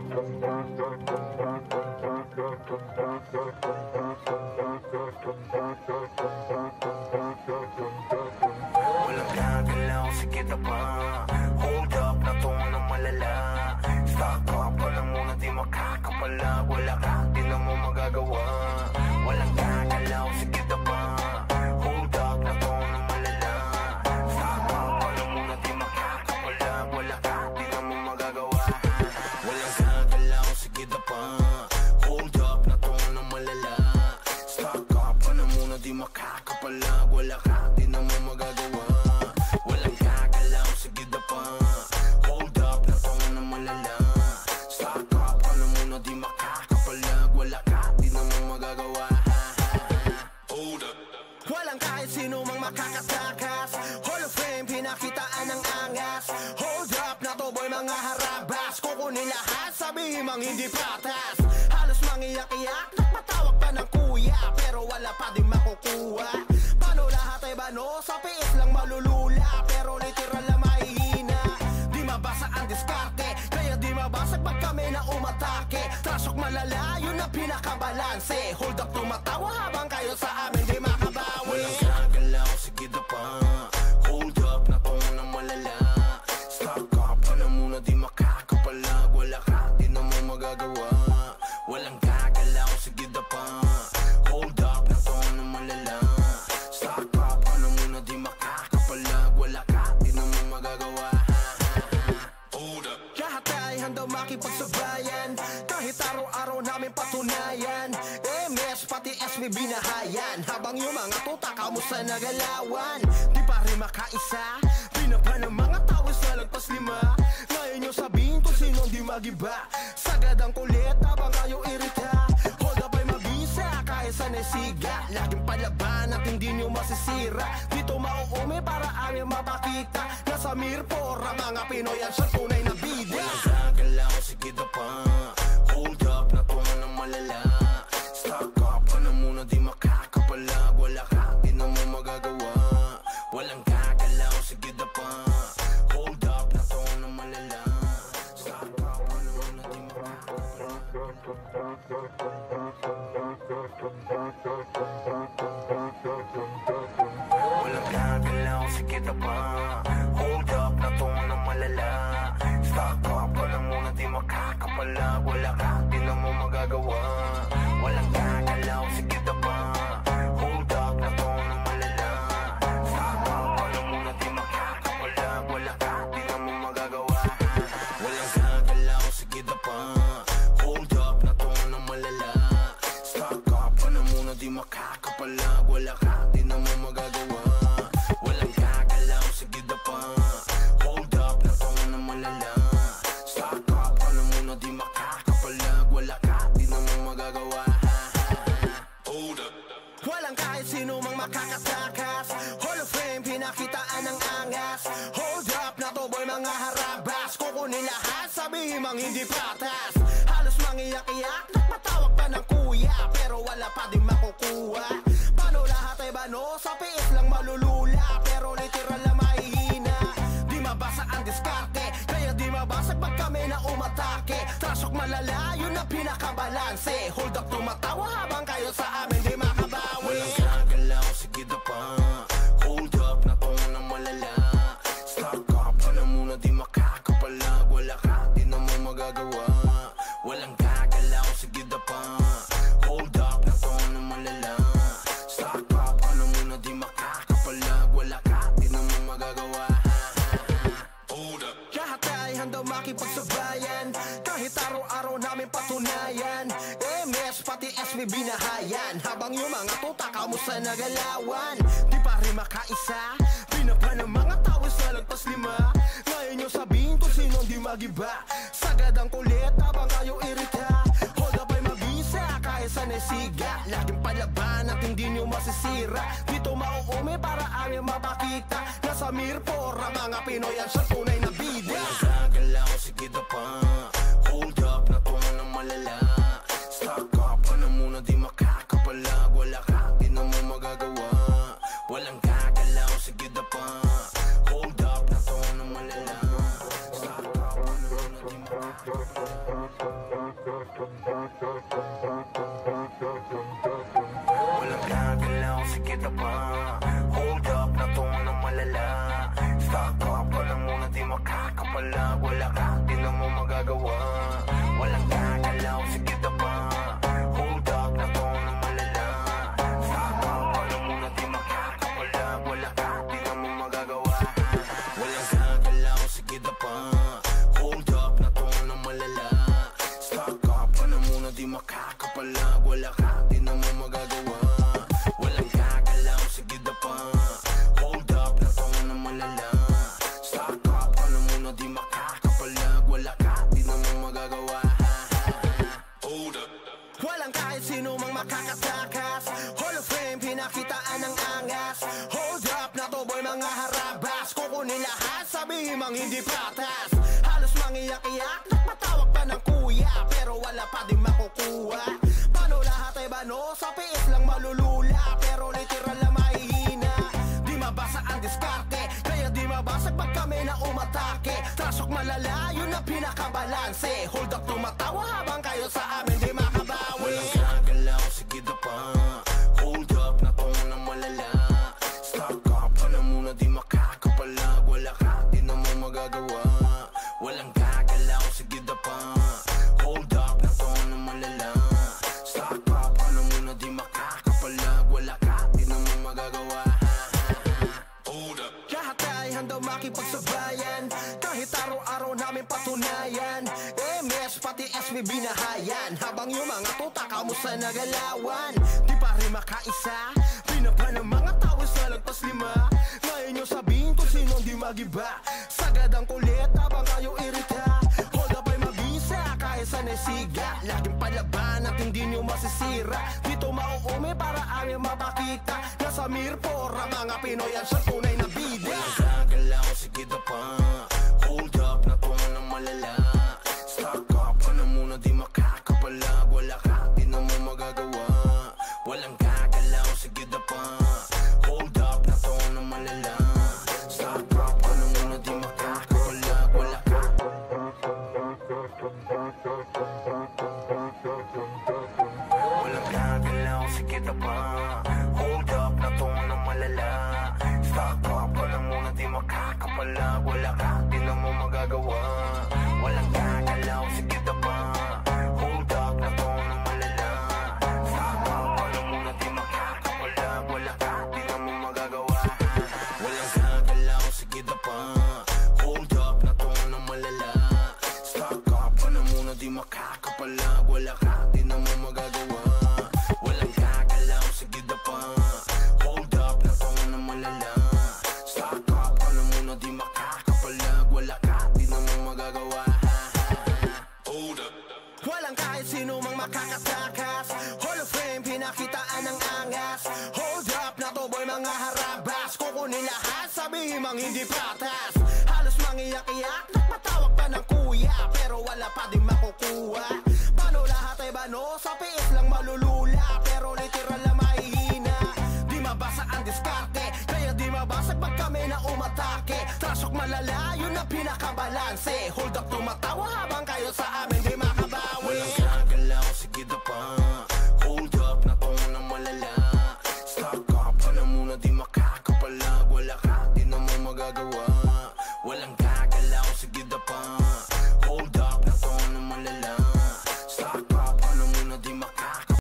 Walang gagalaw, sige na pa. Hold up, natungo ng malala. Stock up ka lang muna, di makakapalag. Wala ka, di na mo magagawa. Walang gagalaw, sige na pa. Hold up, natungo ng malala. Stock up ka lang muna, di makakapalag. Wala ka, di na mo magagawa. Walang gagalaw, sige na pa. Hold up, natungo ng malala. Stock up ka lang muna, di makakapalag. Wala ka, di na mo magagawa. Walang gagalaw, sige na pa. Hold up, natungo ng malala. Stock up ka lang muna, di makakapalag. Wala ka, di na mo magagawa. Hold up. Walang kahit sino mang makakatakas. Hall of Fame, pinakitaan ng angas. Hold up na to boy, mga harabas. Kukunin lahat, sabihin mang hindi patas. Halos mangiyak-iyak, nagpatawag pa ng kuya, pero wala pa din makukuha. Paano lahat ay bano? Sa piis lang malulula, pero literal na mahihina. Di mabasa ang diskarte, kaya di mabasag pag kami na umatake. Trasok malala, yun ang pinakabalanse. Hold up, tumatawa habang kayo sa amin di makabawi. Walang gagalaw, sige na pa. Hold up, natungo ng malala. Stock up ka na muna, di makakapalag. Wala ka, di na mo magagawa. Walang gagalaw, sige na pa. Hold up, natungo ng malala. Stock up ka na muna, di makakapalag. Wala ka, di na mo magagawa. Hold up. Lahat ay handang makipagsabayan, kahit araw-araw namin patunayan. MS pati SB binahayan, habang yung mga tuta kamusta nagalawan. Di pa rin makaisa, binaba ng mga tao sa lagpas 5. Ngayon yung sabihin kung sinong di magiba. Sagad ang kulit habang kayo irita. Hold up ay mabisa kahit sa nesiga. Laging palaban at hindi nyo masisira. Dito mauumi para aming mapakita. Nasa Mirpor ang mga Pinoy at siya tunay na bida. Walang gagalaw, sige na pa. Hold up, natungo ng malala. Stock up ka na muna, di makakapalag. Wala ka, di na mo magagawa. Walang gagalaw, sige na pa. Hold up, natungo ng malala. Stock up ka na muna, di makakapalag. Walang gagalaw, sige na pa. Hold up, natungo ng malala. Stock up ka na muna, di makakapalag. Wala ka, di na mo magagawa. Walang gagalaw, sige na pa. Hold up, natungo ng malala. Stock up ka na muna, di makakapalag. Wala ka, di na mo magagawa. Walang gagalaw, sige na pa. Hold up, natungo ng malala. Stock up ka na muna, di makakapalag. Wala ka, di na mo magagawa. Walang gagalaw, sige na pa. Hold up, natungo ng malala. Stock up ka na muna, di makakapalag. Wala ka, di na mo magagawa. Hold up. Walang kahit sino mang makakatakas. Hall of Fame, pinakitaan ng angas. Hold up na to boy, mga harabas. Kukunin lahat, sabihin mang hindi patas. Halos mangiyak-iyak, nagpatawag pa ng kuya, pero wala pa din makukuha. Paano lahat ay bano? Sa piis lang malulula, pero literal na mahihina. Di mabasa ang diskarte, kaya di mabasag pag kami na umatake. Trasok malala, yun ang pinakabalanse. Hold up, tumatawa habang kayo sa amin di makabawi. Walang gagalaw, sige na pa. Hold up, natungo ng malala. Stock up ka na muna, di makakapalag. Wala ka, di na mo magagawa. Walang gagalaw, sige na pa. Hold up, natungo ng malala. Stock up ka na muna, di makakapalag. Wala ka, di na mo magagawa. Hold up. Lahat ay handang makipagsabayan, kahit araw-araw namin patunayan. MS pati SB binahayan, habang yung mga tuta kamusta nagalawan. Di pa rin makaisa, binaba ng mga tao sa lagpas 5. Ngayon yung sabihin kung sinong di magiba. Sagad ang kulit habang kayo irita. Hold up ay mabisa kahit sa nesiga. Laging palaban at hindi nyo masisira. Dito mauumi para aming mapakita. Nasa Mirpor ang mga Pinoy at siya tunay na bida. Walang gagalaw, sige na pa. Hold up, natungo ng malala. Stock up ka na muna, di makakapalag. Wala ka, di na mo magagawa. Walang gagalaw, sige na pa. Hold up, natungo ng malala. Stock up ka na muna, di makakapalag. Walang gagalaw, sige na pa. Hold up na to ng malala. Stock up ka na muna, di makakapalag. Wala ka, di na mo magagawa. Walang gagalaw, sige na pa. Hold up na to ng malala. Stock up ka na muna, di makakapalag. Wala ka, di na mo magagawa. Walang gagalaw, sige na pa. Hold up na to ng malala. Stock up ka na muna, di makakapalag. Wala ka, di na mo magagawa. Walang gagalaw, sige na pa. Hold up na to ng malala. Stock up ka na muna, di makakapalag. Wala ka, di na mo magagawa. Hold up. Walang kahit sino mang makakatakas. Hall of Fame, pinakitaan ng angas. Hold up na to boy, mga harabas. Kukunin lahat, sabihin mang hindi patas. Halos mangiyak-iyak, nagpatawag pa ng kuya, pero wala pa din makukuha. Paano lahat ay bano? Sa PS lang malulula, pero literal na mahihina. Di mabasa ang diskarte, kaya di mabasag pag kami na umatake. Trasok malala, yun ang pinakabalanse. Hold up, tumatawa habang kayo sa amin di makabawi. Walang gagalaw, sige na pa. Hold up na to ng malala. Stock up ka na muna, di makakapalag. Wala ka, di na mo magagawa. Walang gagalaw, sige na pa. Hold up na to ng malala. Stock up ka na muna, di makakapalag. Wala ka, di na mo magagawa. Hold up. Lahat ay handang makipagsabayan, kahit araw-araw namin patunayan. MS pati SB binahayan, habang yung mga tuta kamusta nagalawan. Di pa rin makaisa, pinapa ng mga tao sa lagpas lima. Ngayon yung sabihin kung sino di magiba. Sagad ang kulit habang kayo irita. Hold up ay mabisa kahit sa nesiga. Laging palaban at hindi nyo masisira. Dito mauumi para amin mapakita. Nasa Mirpor ang mga Pinoy ang siyang tunay na bida. Walang gagalaw, sige na pa. Hold up na to ng malala. Stock up ka na muna, di makakapalag. Wala ka, di na mo magagawa. Walang gagalaw, sige na pa. Hold up na to ng malala. Stock up ka na muna, di makakapalag. Wala ka. Walang gagalaw, sige na pa. Hold up na to ng malala. Stock up ka na muna, di makakapalag. Wala ka, di na mo magagawa. Walang gagalaw, sige na pa. Hold up na to ng malala. Stock up ka na muna, di makakapalag. Wala ka, di na mo magagawa. Walang gagalaw, sige na pa. Hold up na to ng malala. Stock up ka na muna, di makakapalag. Wala ka, di na mo magagawa. Walang gagalaw, sige na pa. Hold up na to ng malala. Stock up ka na muna, di makakapalag. Wala ka, di na mo magagawa. Hold up. Walang kahit sino mang makakatakas. Hall of Fame, pinakitaan ng angas. Hold up na to boy, mga harabas. Kukunin lahat, sabihin mang hindi patas. Halos mangiyak-iyak, nagpatawag pa ng kuya, pero wala pa din makukuha. Paano lahat ay bano? Sa PS lang malulula, pero literal na mahihina. Di mabasa ang diskarte, kaya di mabasag pag kami na umatake. Trasok malala, yun ang pinakabalanse. Hold up, tumatawa habang